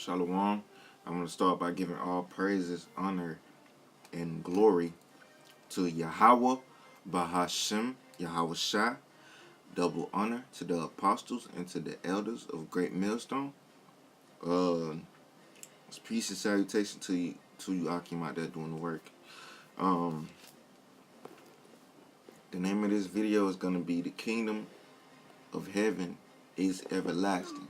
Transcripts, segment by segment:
Shalom. I'm going to start by giving all praises, honor, and glory to Yahweh, Bahashem, Yahweh Shai. Double honor to the apostles and to the elders of Great Millstone. Peace and salutation to you Akim out there doing the work. The name of this video is going to be The Kingdom of Heaven is Everlasting.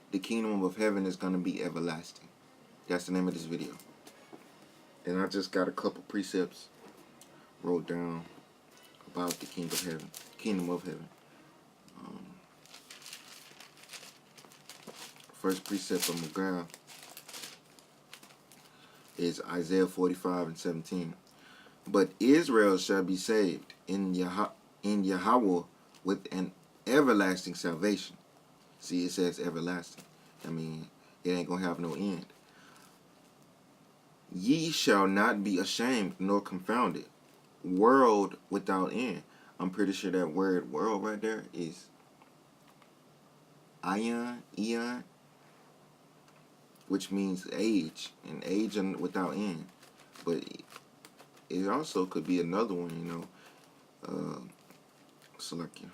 The kingdom of heaven is going to be everlasting. That's the name of this video. And I just got a couple precepts wrote down about the kingdom of heaven. First precept I'm going to grab is Isaiah 45:17. But Israel shall be saved in Yahweh with an everlasting salvation. See, it says everlasting. I mean, it ain't going to have no end. Ye shall not be ashamed nor confounded. World without end. I'm pretty sure that word world right there is eon, which means age, and age without end. But it also could be another one, you know. Select you.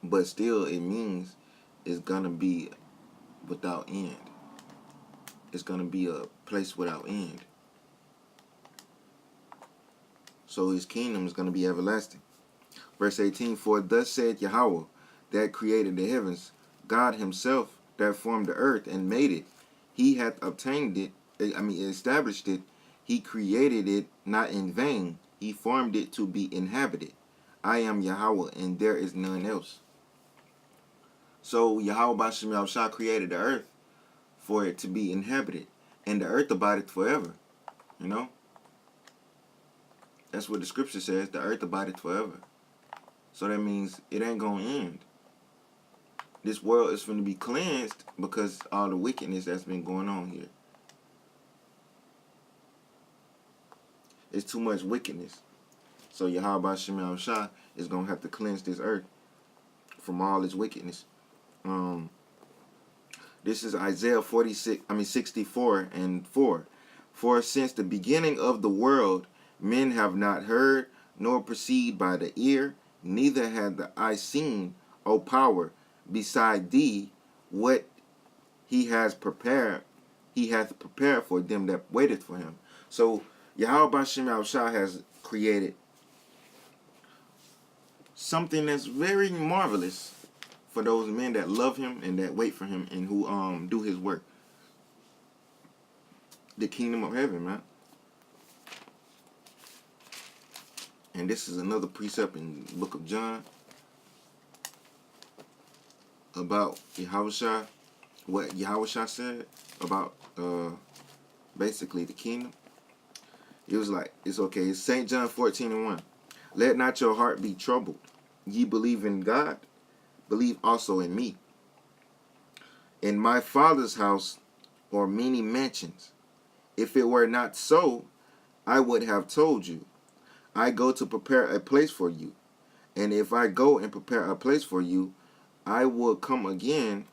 But still, it means it's gonna be without end. It's gonna be a place without end. So his kingdom is gonna be everlasting. Verse 18, for thus said Yahweh, that created the heavens, God himself that formed the earth and made it. He hath obtained it, established it. He created it not in vain. He formed it to be inhabited. I am Yahweh, and there is none else. So Yahweh Bashem Yahushua created the earth for it to be inhabited. And the earth abideth forever. You know? That's what the scripture says. The earth abideth forever. So that means it ain't going to end. This world is going to be cleansed because all the wickedness that's been going on here. It's too much wickedness. So Yahweh Bashem Yahushua is going to have to cleanse this earth from all its wickedness. This is Isaiah 64:4. For since the beginning of the world, men have not heard, nor perceived by the ear, neither had the eye seen, O power, beside thee, what he hath prepared for them that waiteth for him. So Yahweh Bashem Yahushua has created something that's very marvelous for those men that love him and that wait for him and who do his work. The kingdom of heaven, man. And this is another precept in the book of John about Yahushua, what Yahushua said about basically the kingdom. It was like, it's okay. It's St. John 14:1. Let not your heart be troubled. Ye believe in God, believe also in me. In my Father's house are many mansions. If it were not so, I would have told you. I go to prepare a place for you. And if I go and prepare a place for you, I will come again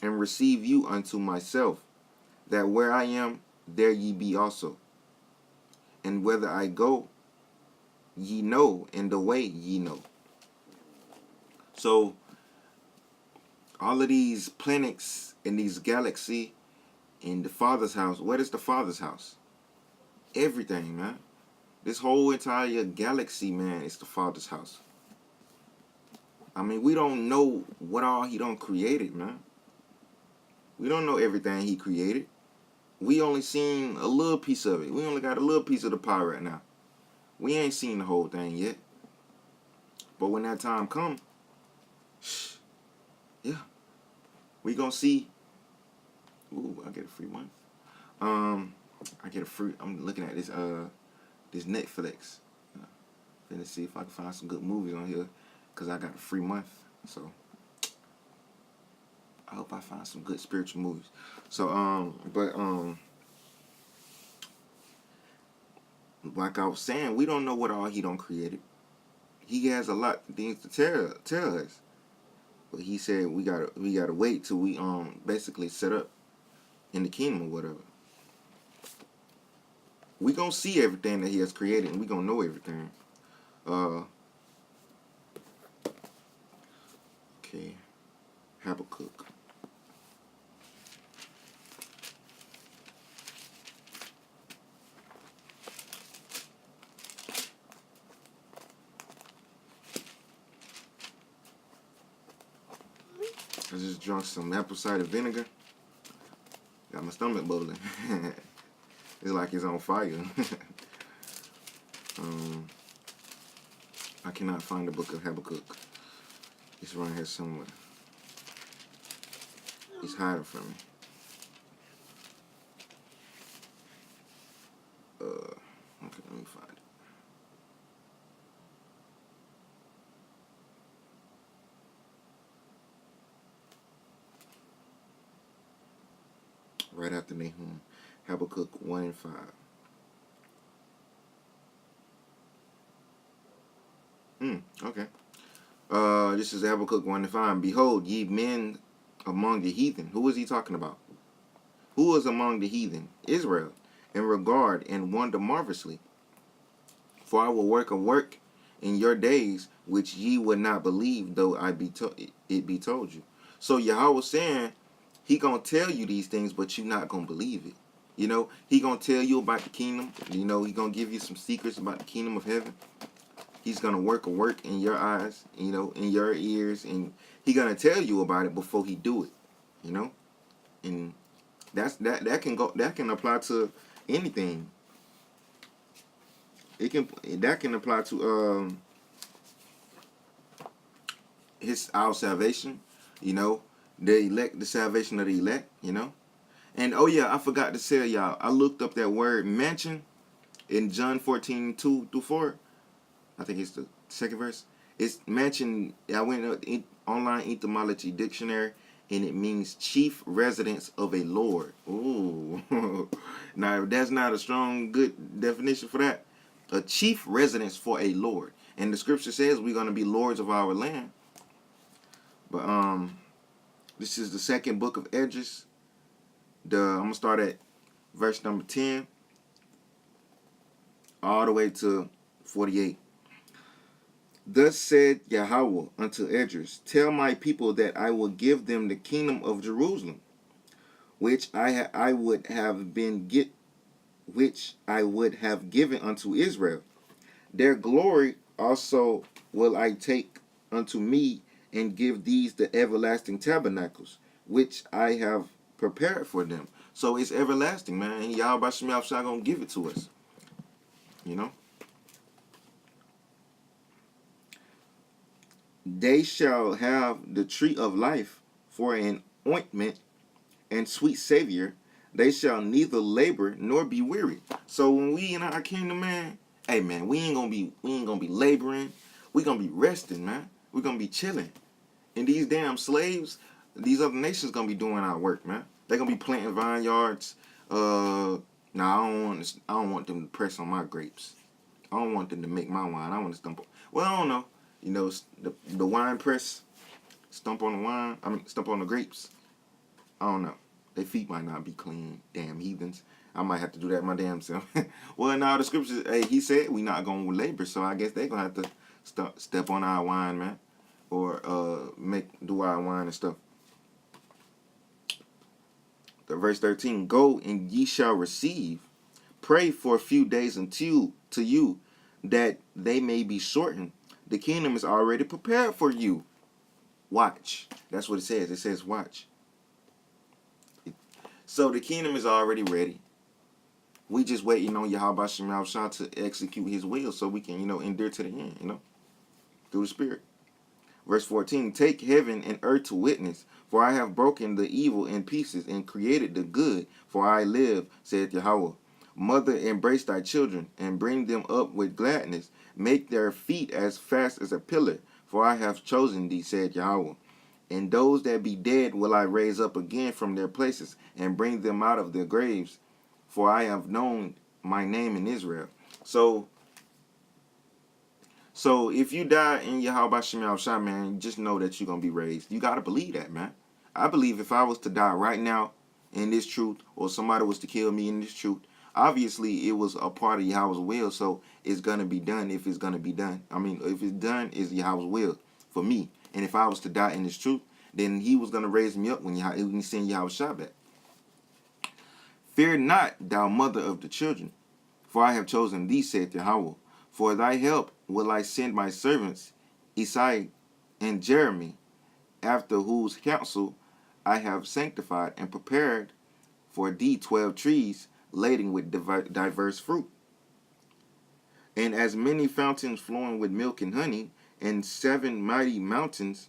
and receive you unto myself, that where I am, there ye be also. And whither I go, ye know, and the way ye know. So, all of these planets in these galaxies in the Father's house, what is the Father's house? Everything, man. This whole entire galaxy, man, is the Father's house. I mean, we don't know what all he done created, man. We don't know everything he created. We only seen a little piece of it. We only got a little piece of the pie right now. We ain't seen the whole thing yet. But when that time comes, yeah, we gonna see. Ooh, I get a free month. I'm looking at this this Netflix. Finna see if I can find some good movies on here, cause I got a free month. So I hope I find some good spiritual movies. So like I was saying, we don't know what all he done created. he has a lot of things to tell us. But he said we gotta wait till we basically set up in the kingdom or whatever. We gonna see everything that he has created, and we gonna know everything. Okay, Habakkuk. I just drunk some apple cider vinegar. Got my stomach bubbling. It's like it's on fire. I cannot find the book of Habakkuk. It's around here somewhere. It's hiding from me. Okay, let me find it. Right after Nahum. Habakkuk 1 and 5. Okay. This is Habakkuk 1 and 5. Behold, ye men among the heathen. Who is he talking about? Who is among the heathen? Israel. And regard and wonder marvelously. For I will work a work in your days which ye would not believe, though it be told you. So Yahweh saying, he gonna tell you these things, but you not gonna believe it. You know, he gonna tell you about the kingdom. You know, he gonna give you some secrets about the kingdom of heaven. He's gonna work a work in your eyes, you know, in your ears, and he gonna tell you about it before he do it. You know, and that can apply to anything. That can apply to our salvation. You know, the salvation of the elect. You know, and oh yeah, I forgot to tell y'all. I looked up that word mansion in John 14:2-4. I think it's the second verse. It's mentioned. I went online etymology dictionary, and it means chief residence of a lord. Ooh, now that's not a strong, good definition for that. A chief residence for a lord, and the scripture says we're gonna be lords of our land. But this is the second book of Esdras. I'm gonna start at verse number 10, all the way to 48. Thus said Yahweh unto Esdras, tell my people that I will give them the kingdom of Jerusalem, which I would have given unto Israel. Their glory also will I take unto me, and give these the everlasting tabernacles, which I have prepared for them. So it's everlasting, man. And Yahweh Shem Yahushua gonna give it to us. You know? They shall have the tree of life for an ointment and sweet savior. They shall neither labor nor be weary. So when we in our kingdom, man, hey man, we ain't gonna be laboring. We gonna be resting, man. We gonna be chilling. And these damn slaves, these other nations gonna be doing our work, man. They gonna be planting vineyards. Nah, I don't want them to press on my grapes. I don't want them to make my wine. I want to stump on. Well, I don't know. You know, the wine press, stump on the wine. I mean, stump on the grapes. I don't know. Their feet might not be clean. Damn heathens. I might have to do that my damn self. Well, now the scriptures, hey, he said we not going to labor, so I guess they going to have to step on our wine, man. Or do our wine and stuff. The verse 13, go and ye shall receive. Pray for a few days until to you that they may be shortened. The kingdom is already prepared for you. Watch. That's what it says. It says watch. So the kingdom is already ready. We just waiting on Yahweh Shem Yahushua to execute his will so we can, endure to the end, through the Spirit. Verse 14, take heaven and earth to witness, for I have broken the evil in pieces and created the good, for I live, saith Yahweh. Mother, embrace thy children, and bring them up with gladness. Make their feet as fast as a pillar, for I have chosen thee, said Yahweh. And those that be dead will I raise up again from their places, and bring them out of their graves, for I have known my name in Israel. So So if you die in Yahweh Shem Yahushua, man, just know that you're gonna be raised. You gotta believe that, man. I believe if I was to die right now in this truth, or somebody was to kill me in this truth, obviously it was a part of Yahweh's will, so it's gonna be done if it's gonna be done. I mean, if it's done, it's Yahweh's will for me. And if I was to die in this truth, then he was gonna raise me up when he send Yahushua back. Fear not, thou mother of the children, for I have chosen thee, saith Yahweh. For thy help will I send my servants, Isai and Jeremy, after whose counsel I have sanctified and prepared for thee 12 trees laden with diverse fruit, and as many fountains flowing with milk and honey, and 7 mighty mountains,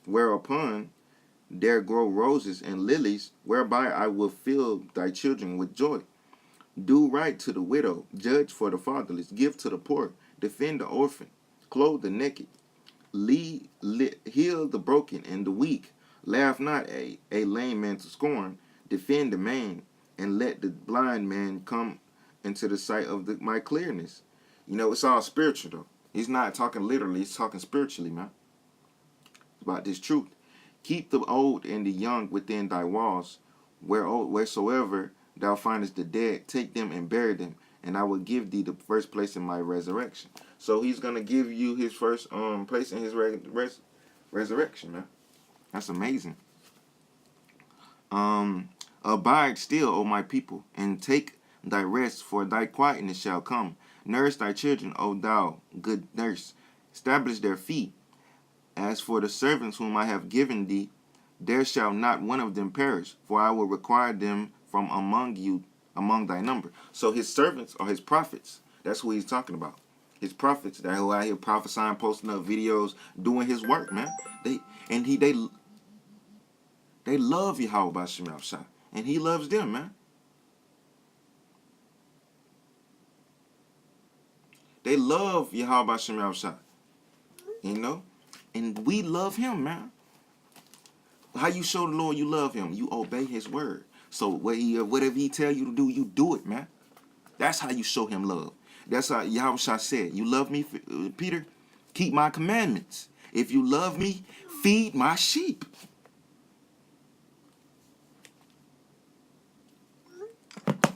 whereupon there grow roses and lilies, whereby I will fill thy children with joy. Do right to the widow, judge for the fatherless, give to the poor, defend the orphan, clothe the naked, heal the broken and the weak, laugh not a lame man to scorn, defend the man, and let the blind man come into the sight of my clearness. You know, it's all spiritual, though. He's not talking literally, he's talking spiritually, man. It's about this truth. Keep the old and the young within thy walls, wheresoever thou findest the dead, take them and bury them, and I will give thee the first place in my resurrection. So he's gonna give you his first place in his resurrection, man. That's amazing. Abide still, O my people, and take thy rest, for thy quietness shall come. Nurse thy children, O thou good nurse. Establish their feet. As for the servants whom I have given thee, there shall not one of them perish, for I will require them from among you, among thy number. So his servants are his prophets. That's who he's talking about. His prophets that who out here prophesying, posting up videos, doing his work, man. They love Yahweh B'Shem Yahushua, and he loves them, man. They love Yahweh B'Shem Yahushua, you know, and we love him, man. How you show the Lord you love him? You obey his word. So whatever he tell you to do, you do it, man. That's how you show him love. That's how Yahushua said, you love me, Peter? Keep my commandments. If you love me, feed my sheep.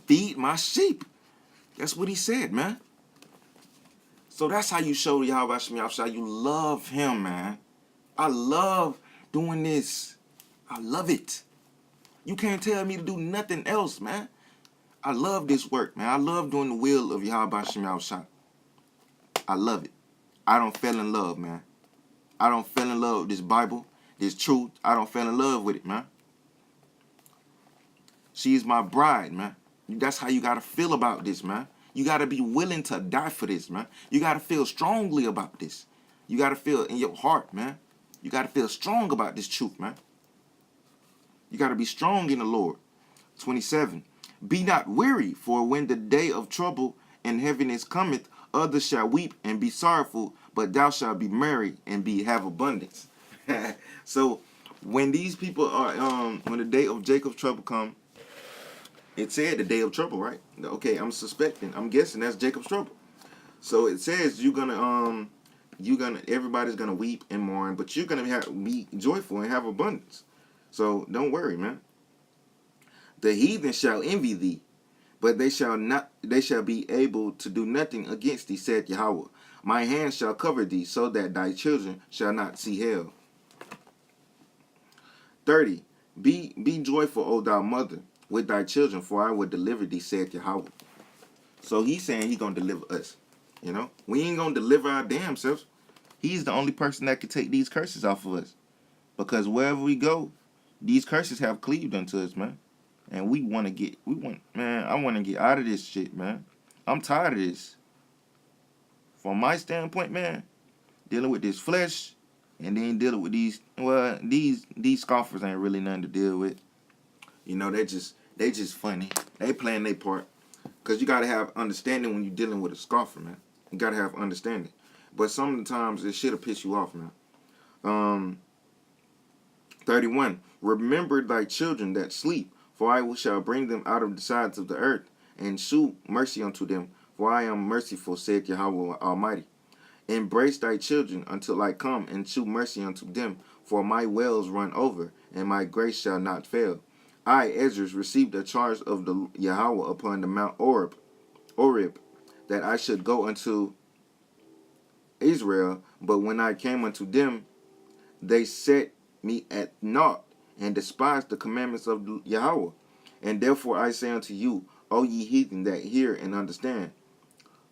Feed my sheep. That's what he said, man. So that's how you show Yahushua you love him, man. I love doing this. I love it. You can't tell me to do nothing else, man. I love this work, man. I love doing the will of Yahweh Shem Yahushua. I love it. I don't fall in love, man. I don't fall in love with this Bible, this truth. I don't fall in love with it, man. She is my bride, man. That's how you got to feel about this, man. You got to be willing to die for this, man. You got to feel strongly about this. You got to feel in your heart, man. You got to feel strong about this truth, man. You got to be strong in the Lord. 27. Be not weary, for when the day of trouble and heaviness cometh, others shall weep and be sorrowful, but thou shalt be merry and have abundance. So when these people are, when the day of Jacob's trouble come, it said the day of trouble, right? Okay, I'm guessing that's Jacob's trouble. So it says everybody's gonna weep and mourn, but you're gonna be joyful and have abundance. So don't worry, man. The heathen shall envy thee, but they shall be able to do nothing against thee, said Yahweh. My hand shall cover thee, so that thy children shall not see hell. 30. Be joyful, O thou mother, with thy children, for I will deliver thee, said Yahweh. So he's saying he's gonna deliver us. You know, we ain't gonna deliver our damn selves. He's the only person that can take these curses off of us, because wherever we go, these curses have cleaved unto us, man. And I want to get out of this shit, man. I'm tired of this. From my standpoint, man, dealing with this flesh and then dealing with these scoffers ain't really nothing to deal with. You know, they just funny. They playing their part. Because you got to have understanding when you're dealing with a scoffer, man. You got to have understanding. But sometimes it should have pissed you off, man. 31. Remember thy children that sleep, for I shall bring them out of the sides of the earth, and shew mercy unto them, for I am merciful, saith Yahweh Almighty. Embrace thy children until I come, and shew mercy unto them, for my wells run over, and my grace shall not fail. I, Esdras, received a charge of the Yahweh upon the Mount Oreb, that I should go unto Israel, but when I came unto them, they set me at naught, and despised the commandments of Yahweh. And therefore I say unto you, O ye heathen that hear and understand,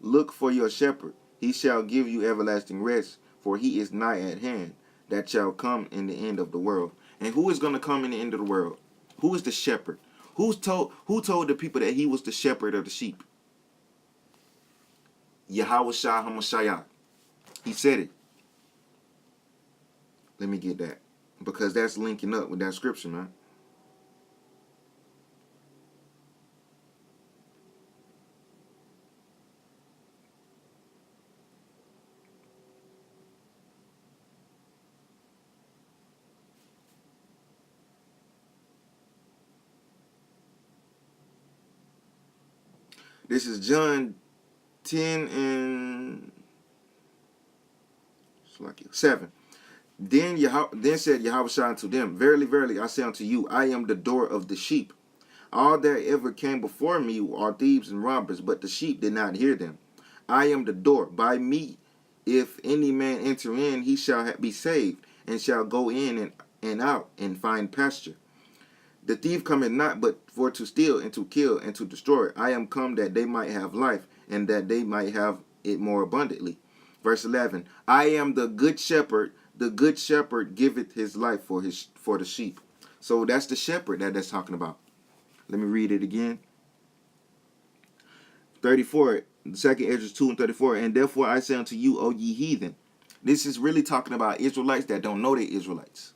look for your shepherd, he shall give you everlasting rest, for he is nigh at hand, that shall come in the end of the world. And who is going to come in the end of the world? Who is the shepherd? Who told the people that he was the shepherd of the sheep? Yahweh Shah HaMashiach. He said it. Let me get that, because that's linking up with that scripture, man. This is John 10 and 7. Then said Yahweh unto them, Verily, verily, I say unto you, I am the door of the sheep. All that ever came before me are thieves and robbers, but the sheep did not hear them. I am the door. By me, if any man enter in, he shall be saved, and shall go in and out, and find pasture. The thief cometh not but for to steal, and to kill, and to destroy. I am come that they might have life, and that they might have it more abundantly. Verse 11, I am the good shepherd. The good shepherd giveth his life for the sheep. So that's the shepherd that's talking about. Let me read it again. 34, 2nd Esdras 2 and 34. And therefore I say unto you, O ye heathen. This is really talking about Israelites that don't know they're Israelites.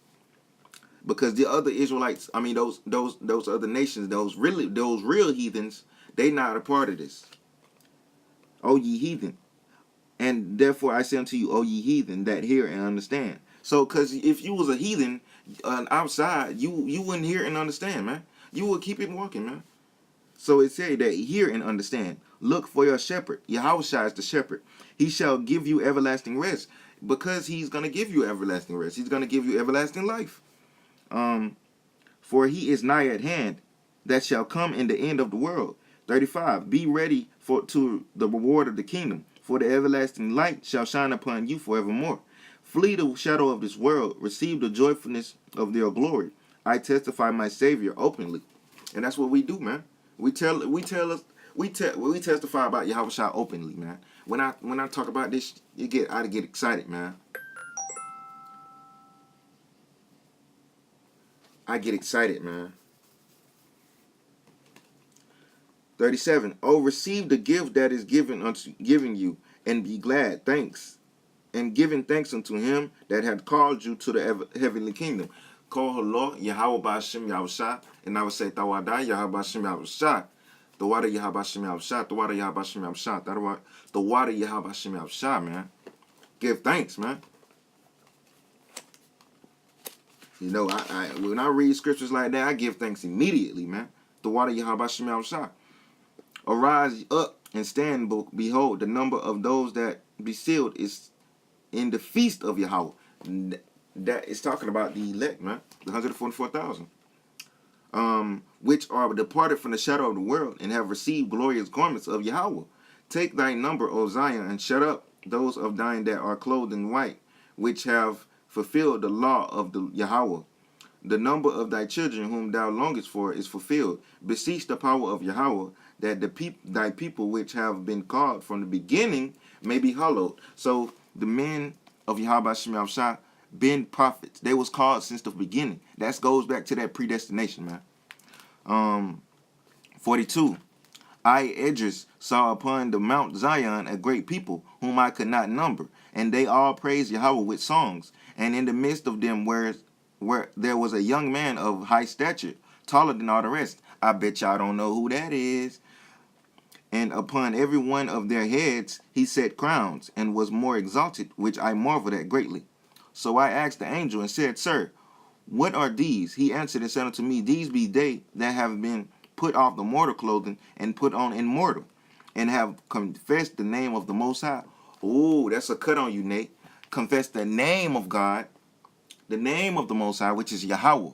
Because the other Israelites, I mean those other nations, those real heathens, they not a part of this. O ye heathen. And therefore I say unto you, O ye heathen, that hear and understand. So, because if you was a heathen outside, you wouldn't hear and understand, man. You would keep it walking, man. So it said that hear and understand. Look for your shepherd. Yahweh is the shepherd. He shall give you everlasting rest. Because he's going to give you everlasting rest. He's going to give you everlasting life. For he is nigh at hand, that shall come in the end of the world. 35. Be ready to the reward of the kingdom, for the everlasting light shall shine upon you forevermore. Flee the shadow of this world, receive the joyfulness of their glory. I testify my Savior openly. And that's what we do, man. We testify about Yahweh Shah openly, man. When I talk about this, I get excited, man. I get excited, man. 37. Oh, receive the gift that is given you, and be glad. Thanks. And giving thanks unto him that hath called you to the heavenly kingdom. Call Allah, Yahweh Ba'ashem Yahushua, and I would say Tawada, Yahweh Ba'ashem Yahushua. The water Yahweh Ba'ashem Yahushua, the water Yahweh Ba'ashem Yahushua, the water Yahweh Ba'ashem Yahushua, man. Give thanks, man. You know, when I read scriptures like that, I give thanks immediately, man. The water Yahweh Ba'ashem Yahushua. Arise up and stand, behold, the number of those that be sealed is in the feast of Yahweh. That is talking about the elect, man. The 144,000. Which are departed from the shadow of the world, and have received glorious garments of Yahweh. Take thy number, O Zion, and shut up those of thine that are clothed in white, which have fulfilled the law of the Yahweh. The number of thy children whom thou longest for is fulfilled. Beseech the power of Yahweh, that thy people which have been called from the beginning may be hallowed. So the men of Yahweh Shem Shah been prophets. They was called since the beginning. That goes back to that predestination, man. 42. I, Esdras, saw upon the Mount Zion a great people, whom I could not number, and they all praised Yahweh with songs. And in the midst of them where there was a young man of high stature, taller than all the rest. I bet y'all don't know who that is. And upon every one of their heads he set crowns, and was more exalted, which I marveled at greatly. So I asked the angel and said, Sir, what are these? He answered and said unto me, These be they that have been put off the mortal clothing, and put on immortal, and have confessed the name of the Most High. Ooh, that's a cut on you, Nate. Confess the name of God, the name of the Most High, which is Yahweh.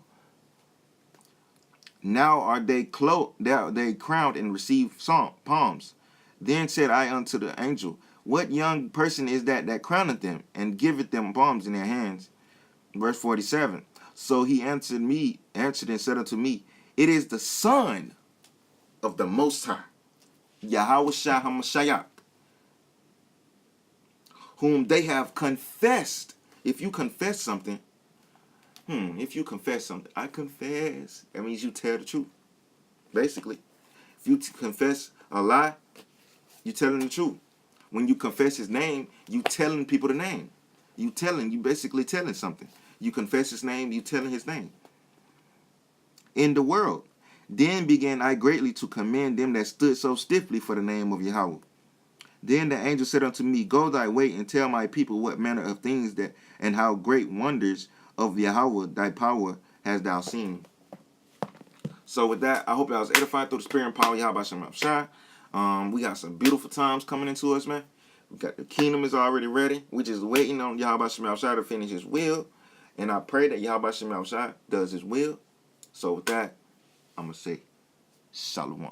Now are they crowned and receive palms. Then said I unto the angel, what young person is that crowneth them, and giveth them palms in their hands? Verse 47. So he answered and said unto me, it is the Son of the Most High, Yahweh Shah HaMashiach, whom they have confessed. If you confess something, I confess. That means you tell the truth. Basically, if you confess a lie, you telling the truth. When you confess his name, you telling people the name. You basically telling something. You confess his name, you telling his name. In the world. Then began I greatly to commend them that stood so stiffly for the name of Yahweh. Then the angel said unto me, go thy way and tell my people what manner of things that and how great wonders of Yahweh thy power hast thou seen. So with that, I hope y'all was edified through the spirit and power of Yahweh Shem Shai. We got some beautiful times coming into us, man. We got the kingdom is already ready. We just waiting on Yahweh Shem Shai to finish his will. And I pray that Yahweh Shem Shai does his will. So with that, I'm going to say Shalom.